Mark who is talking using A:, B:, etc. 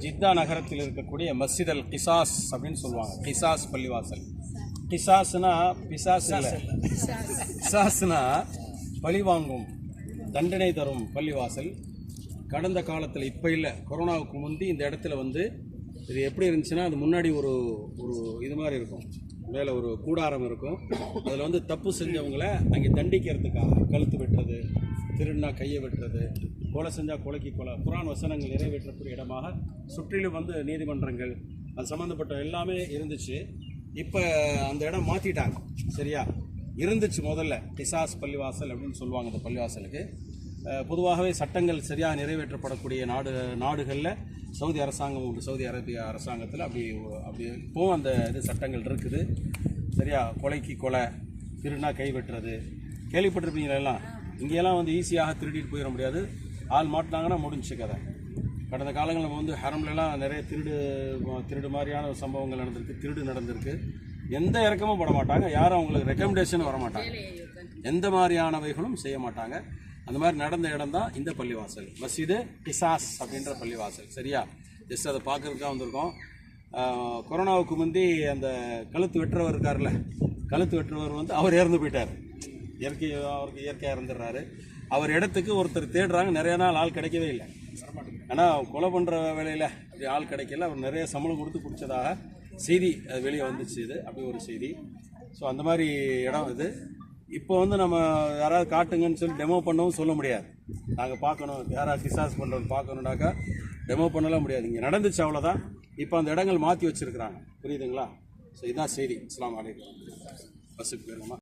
A: ஜித்தா நகரத்தில் இருக்கக்கூடிய மஸ்ஜித் அல் கிசாஸ் அப்படின்னு சொல்லுவாங்க. கிசாஸ் பள்ளிவாசல். கிசாஸ்னா பிசாஸ் இல்லை, கிசாஸ்னா பழிவாங்கும் தண்டனை தரும் பள்ளிவாசல். கடந்த காலத்தில் இப்போ இல்லை, கொரோனாவுக்கு முந்தி இந்த இடத்துல வந்து இது எப்படி இருந்துச்சுன்னா, அது முன்னாடி ஒரு ஒரு இது மாதிரி இருக்கும், மேலே ஒரு கூடாரம் இருக்கும். அதில் வந்து தப்பு செஞ்சவங்களை அங்கே தண்டிக்கிறதுக்காக கழுத்து வெட்டுறது, திருடினா கையை வெட்டுறது, கொலை செஞ்சால் கொலைக்கு கொலை, குர்ஆன் வசனங்கள் நிறைவேற்றக்கூடிய இடமாக சுற்றிலும் வந்து நீதிமன்றங்கள் அது சம்மந்தப்பட்ட எல்லாமே இருந்துச்சு. இப்போ அந்த இடம் மாற்றிட்டாங்க. சரியா இருந்துச்சு முதல்ல கிசாஸ் பள்ளிவாசல் அப்படின்னு சொல்லுவாங்க. அந்த பள்ளிவாசலுக்கு பொதுவாகவே சட்டங்கள் சரியாக நிறைவேற்றப்படக்கூடிய நாடுகளில் சவுதி அரசாங்கம் உண்டு. சவுதி அரேபியா அரசாங்கத்தில் அப்படி இப்போவும் அந்த இது சட்டங்கள் இருக்குது. சரியா கொலைக்கு கொலை, திருடினா கை வெட்டுறது கேள்விப்பட்டிருப்பீங்களா எல்லாம். இங்கெல்லாம் வந்து ஈஸியாக திருடிட்டு போயிட முடியாது. ஆள் மாட்டினாங்கன்னா முடிஞ்சு கதை. கடந்த காலங்களில் நம்ம வந்து ஹரம்லாம் நிறைய திருடு மாதிரியான சம்பவங்கள் நடந்திருக்கு, திருடு நடந்திருக்கு. எந்த இறக்கமும் பட மாட்டாங்க, யாரும் அவங்களுக்கு ரெக்கமெண்டேஷன் வர மாட்டாங்க, எந்த மாதிரியானவைகளும் செய்ய மாட்டாங்க. அந்த மாதிரி நடந்த இடம் தான் இந்த பள்ளிவாசல், மஸ்ஜிது கிசாஸ் அப்படின்ற பள்ளிவாசல். சரியா ஜஸ்ட் அதை பார்க்கறதுக்காக வந்திருக்கோம். கொரோனாவுக்கு முந்தி அந்த கழுத்து வெட்டுறவர் இருக்கார்ல, கழுத்து வெட்டுறவர் வந்து அவர் இறந்து போயிட்டார். அவருக்கு இயற்கையாக இறந்துடுறாரு. அவர் இடத்துக்கு ஒருத்தர் தேடுறாங்க. நிறைய நாள் ஆள் கிடைக்கவே இல்லை. ஆனால் கொலை பண்ணுற வேலையில் அப்படி ஆள் கிடைக்கல. அவர் நிறைய சம்பளம் கொடுத்து பிடிச்சதாக செய்தி அது வெளியே வந்துச்சு. இது அப்படி ஒரு செய்தி. ஸோ அந்த மாதிரி இடம் இது. இப்போ வந்து நம்ம யாராவது காட்டுங்கன்னு சொல்லி டெமோ பண்ணவும் சொல்ல முடியாது. நாங்கள் பார்க்கணும், யாராவது கிசாஸ் பண்ணுறது பார்க்கணுன்னாக்கா டெமோ பண்ணலாம் முடியாது. இங்கே நடந்துச்சு, அவ்வளோதான். இப்போ அந்த இடங்கள் மாற்றி வச்சுருக்குறாங்க. புரியுதுங்களா? ஸோ இதுதான் செய்தி. அஸ்ஸலாமு அலைக்கும். பஸ்ஸுக்கு போயிருங்கம்மா.